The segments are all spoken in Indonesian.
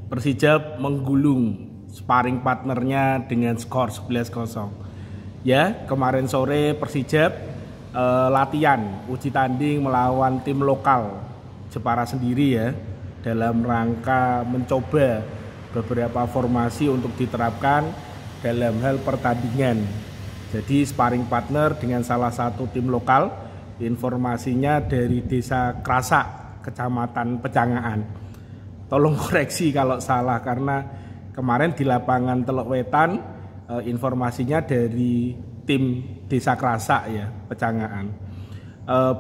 Persijap menggulung sparring partnernya dengan skor 11-0. Ya, kemarin sore Persijap latihan uji tanding melawan tim lokal Jepara sendiri ya, dalam rangka mencoba beberapa formasi untuk diterapkan dalam hal pertandingan. Jadi sparring partner dengan salah satu tim lokal, informasinya dari Desa Krasak, Kecamatan Pecangaan. Tolong koreksi kalau salah, karena kemarin di lapangan Teluk Wetan informasinya dari tim Desa Krasak ya, Pecangaan.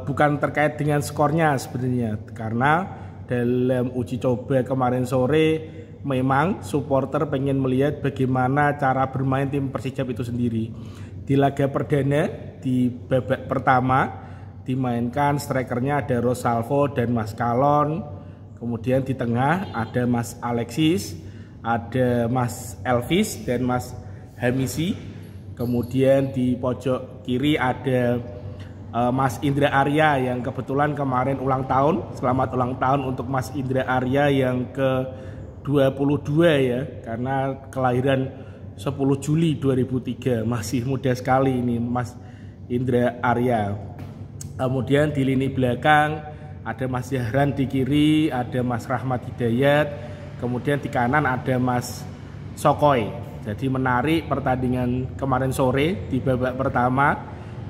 Bukan terkait dengan skornya sebenarnya, karena dalam uji coba kemarin sore memang supporter pengen melihat bagaimana cara bermain tim Persijap itu sendiri. Di laga perdana di babak pertama dimainkan strikernya ada Rosalvo dan Mas Kalon. Kemudian di tengah ada Mas Alexis, ada Mas Elvis dan Mas Hamisi. Kemudian di pojok kiri ada Mas Indra Arya yang kebetulan kemarin ulang tahun. Selamat ulang tahun untuk Mas Indra Arya yang ke-22 ya, karena kelahiran 10 Juli 2003. Masih muda sekali ini Mas Indra Arya. Kemudian di lini belakang ada Mas Zahran di kiri, ada Mas Rahmat Hidayat, kemudian di kanan ada Mas Sokoy. Jadi menarik pertandingan kemarin sore di babak pertama,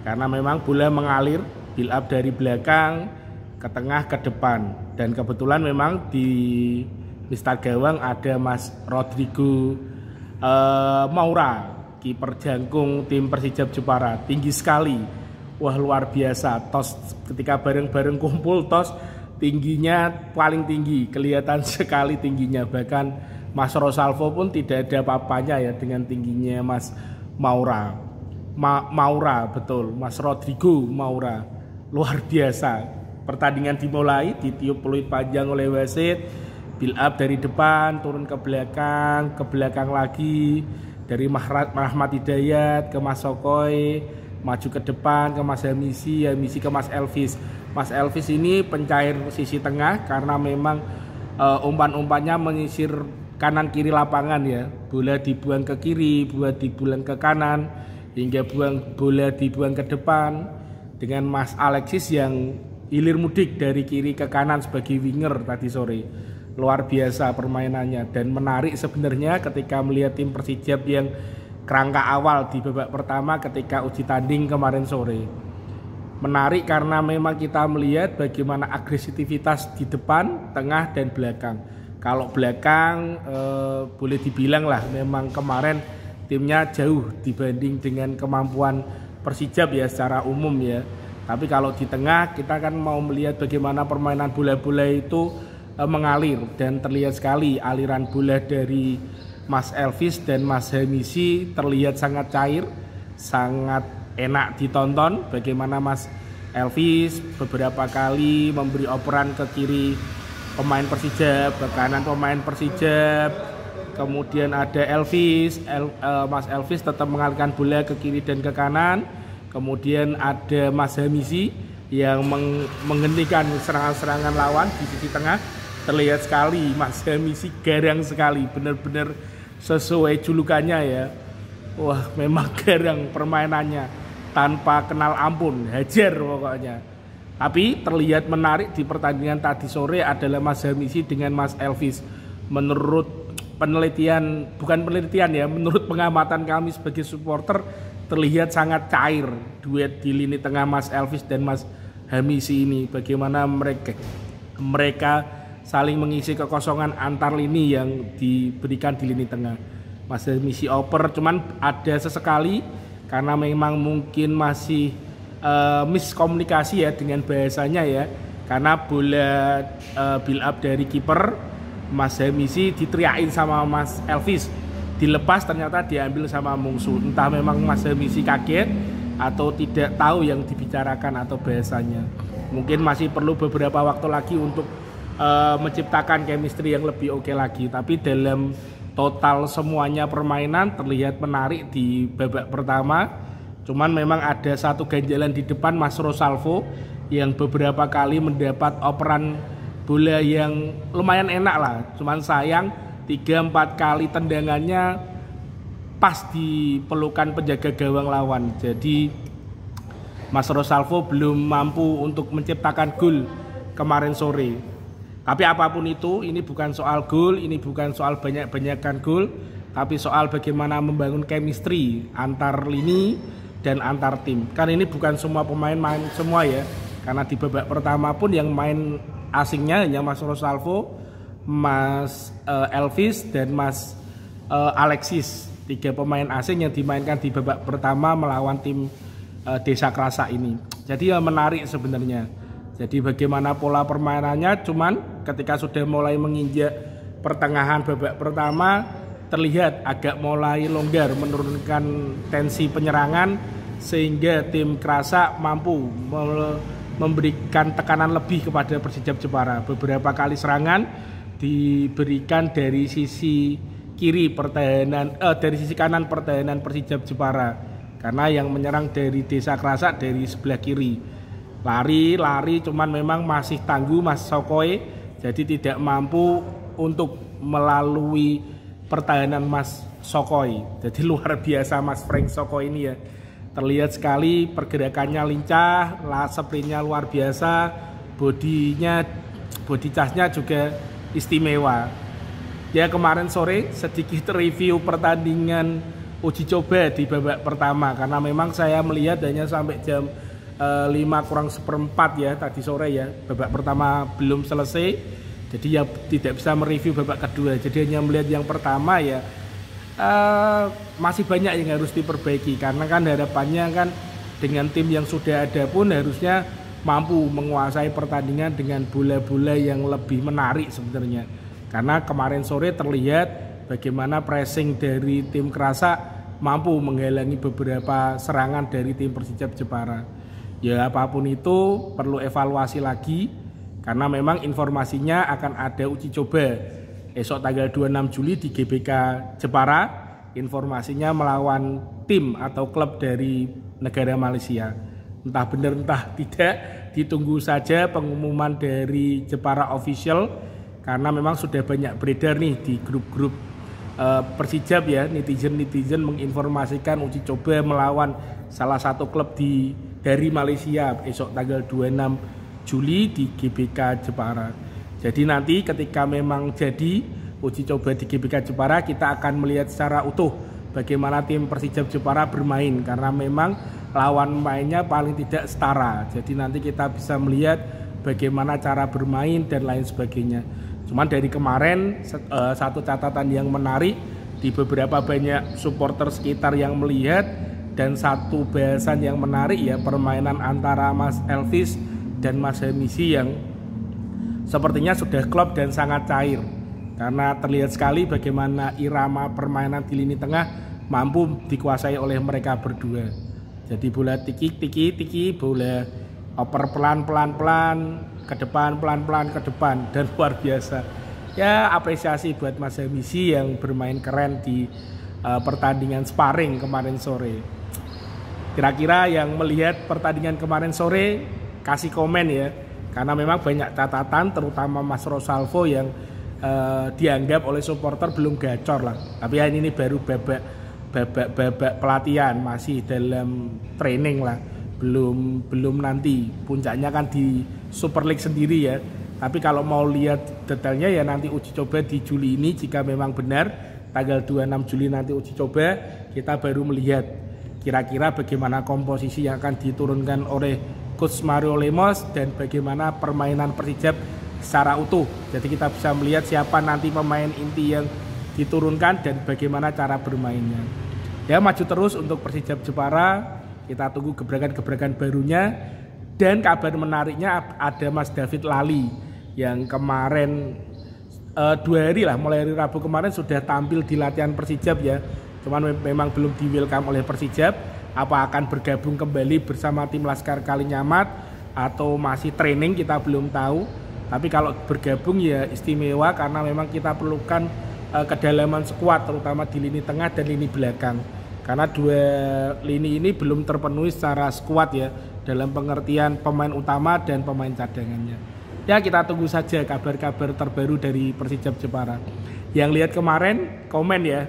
karena memang bola mengalir build up dari belakang ke tengah ke depan. Dan kebetulan memang di Mister Gawang ada Mas Rodrigo Maura, kiper jangkung tim Persijap Jepara, tinggi sekali. Wah, luar biasa. Tos ketika bareng-bareng kumpul, tos tingginya paling tinggi, kelihatan sekali tingginya. Bahkan Mas Rosalvo pun tidak ada apa-apanya ya dengan tingginya Mas Maura. Maura betul, Mas Rodrigo Maura. Luar biasa. Pertandingan dimulai, ditiup peluit panjang oleh wasit, build up dari depan, turun ke belakang lagi, dari Rahmat Hidayat ke Mas Sokoy, maju ke depan ke Mas Hamisi, Hamisi ke Mas Elvis. Mas Elvis ini pencair sisi tengah karena memang umpan-umpannya menyisir kanan kiri lapangan ya. Bola dibuang ke kiri, bola dibuang ke kanan, hingga bola dibuang ke depan. Dengan Mas Alexis yang hilir mudik dari kiri ke kanan sebagai winger tadi sore. Luar biasa permainannya, dan menarik sebenarnya ketika melihat tim Persijap yang kerangka awal di babak pertama ketika uji tanding kemarin sore. Menarik karena memang kita melihat bagaimana agresivitas di depan, tengah, dan belakang. Kalau belakang boleh dibilang lah memang kemarin timnya jauh dibanding dengan kemampuan Persijap ya secara umum ya. Tapi kalau di tengah kita kan mau melihat bagaimana permainan bola-bola itu mengalir, dan terlihat sekali aliran bola dari Mas Elvis dan Mas Hamisi terlihat sangat cair, sangat enak ditonton. Bagaimana Mas Elvis beberapa kali memberi operan ke kiri pemain Persijap, ke kanan pemain Persijap. Kemudian ada Elvis, Mas Elvis tetap mengalihkan bola ke kiri dan ke kanan. Kemudian ada Mas Hamisi yang menghentikan serangan-serangan lawan di sisi tengah. Terlihat sekali Mas Hamisi garang sekali, benar-benar sesuai julukannya ya. Wah, memang garang permainannya, tanpa kenal ampun, hajar pokoknya. Tapi terlihat menarik di pertandingan tadi sore adalah Mas Hamisi dengan Mas Elvis. Menurut penelitian, bukan penelitian ya, menurut pengamatan kami sebagai supporter, terlihat sangat cair duet di lini tengah Mas Elvis dan Mas Hamisi ini. Bagaimana mereka saling mengisi kekosongan antar lini yang diberikan di lini tengah. Mas Hamisi oper, cuman ada sesekali karena memang mungkin masih miskomunikasi ya dengan bahasanya ya, karena bola build up dari kiper Mas Hamisi diteriakin sama Mas Elvis, dilepas ternyata diambil sama Mungsu. Entah memang Mas Hamisi kaget atau tidak tahu yang dibicarakan atau bahasanya. Mungkin masih perlu beberapa waktu lagi untuk menciptakan chemistry yang lebih oke lagi. Tapi dalam total semuanya permainan terlihat menarik di babak pertama. Cuman memang ada satu ganjalan di depan Mas Rosalvo yang beberapa kali mendapat operan bola yang lumayan enak lah. Cuman sayang 3-4 kali tendangannya pas di pelukan penjaga gawang lawan. Jadi Mas Rosalvo belum mampu untuk menciptakan gol kemarin sore. Tapi apapun itu, ini bukan soal gol, ini bukan soal banyak-banyakan gol, tapi soal bagaimana membangun chemistry antar lini dan antar tim. Kan ini bukan semua pemain main semua ya, karena di babak pertama pun yang main asingnya hanya Mas Rosalvo, Mas Elvis dan Mas Alexis. 3 pemain asing yang dimainkan di babak pertama melawan tim Desa Krasa ini. Jadi ya menarik sebenarnya. Jadi bagaimana pola permainannya, cuman ketika sudah mulai menginjak pertengahan babak pertama terlihat agak mulai longgar, menurunkan tensi penyerangan sehingga tim Krasa mampu memberikan tekanan lebih kepada Persijap Jepara. Beberapa kali serangan diberikan dari sisi kiri pertahanan, dari sisi kanan pertahanan Persijap Jepara, karena yang menyerang dari Desa Krasa dari sebelah kiri. Lari cuman memang masih tangguh Mas Sokoi, jadi tidak mampu untuk melalui pertahanan Mas Sokoi. Jadi luar biasa Mas Frank Sokoi ini ya. Terlihat sekali pergerakannya lincah, sprintnya luar biasa, body charge-nya juga istimewa. Ya kemarin sore sedikit review pertandingan uji coba di babak pertama, karena memang saya melihat hanya sampai jam 5:04 ya tadi sore ya, babak pertama belum selesai, jadi ya tidak bisa mereview babak kedua, jadi hanya melihat yang pertama ya. Masih banyak yang harus diperbaiki, karena kan harapannya kan dengan tim yang sudah ada pun harusnya mampu menguasai pertandingan dengan bola-bola yang lebih menarik sebenarnya. Karena kemarin sore terlihat bagaimana pressing dari tim Krasa mampu menghalangi beberapa serangan dari tim Persijap Jepara. Ya apapun itu perlu evaluasi lagi, karena memang informasinya akan ada uji coba esok tanggal 26 Juli di GBK Jepara. Informasinya melawan tim atau klub dari negara Malaysia. Entah benar entah tidak, ditunggu saja pengumuman dari Jepara Official. Karena memang sudah banyak beredar nih di grup-grup Persijap ya, netizen menginformasikan uji coba melawan salah satu klub dari Malaysia esok tanggal 26 Juli di GBK Jepara. Jadi nanti ketika memang jadi uji coba di GBK Jepara, kita akan melihat secara utuh bagaimana tim Persijap Jepara bermain, karena memang lawan mainnya paling tidak setara. Jadi nanti kita bisa melihat bagaimana cara bermain dan lain sebagainya. Cuman dari kemarin satu catatan yang menarik, di beberapa banyak supporter sekitar yang melihat, dan satu bahasan yang menarik ya, permainan antara Mas Elvis dan Mas Hamisi yang sepertinya sudah klop dan sangat cair. Karena terlihat sekali bagaimana irama permainan di lini tengah mampu dikuasai oleh mereka berdua. Jadi bola tiki, bola oper pelan-pelan ke depan, pelan-pelan ke depan, dan luar biasa. Ya apresiasi buat Mas Hamisi yang bermain keren di pertandingan sparring kemarin sore. Kira-kira yang melihat pertandingan kemarin sore kasih komen ya, karena memang banyak catatan, terutama Mas Rosalvo yang dianggap oleh supporter belum gacor lah. Tapi ya ini baru babak pelatihan, masih dalam training lah. Belum nanti puncaknya kan di Super League sendiri ya. Tapi kalau mau lihat detailnya ya nanti uji coba di Juli ini, jika memang benar tanggal 26 Juli nanti uji coba, kita baru melihat kira-kira bagaimana komposisi yang akan diturunkan oleh Coach Mario Lemos dan bagaimana permainan Persijap secara utuh. Jadi kita bisa melihat siapa nanti pemain inti yang diturunkan dan bagaimana cara bermainnya. Ya maju terus untuk Persijap Jepara. Kita tunggu gebrakan-gebrakan barunya. Dan kabar menariknya ada Mas David Lali yang kemarin 2 hari lah, mulai hari Rabu kemarin sudah tampil di latihan Persijap ya. Cuman memang belum di welcome oleh Persijap. Apa akan bergabung kembali bersama tim Laskar Kalinyamat atau masih training, kita belum tahu. Tapi kalau bergabung ya istimewa, karena memang kita perlukan kedalaman skuad, terutama di lini tengah dan lini belakang. Karena 2 lini ini belum terpenuhi secara skuad ya, dalam pengertian pemain utama dan pemain cadangannya. Ya kita tunggu saja kabar-kabar terbaru dari Persijap Jepara. Yang lihat kemarin komen ya.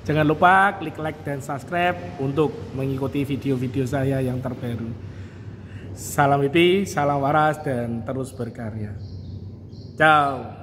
Jangan lupa klik like dan subscribe untuk mengikuti video-video saya yang terbaru. Salam IP, salam waras dan terus berkarya. Ciao.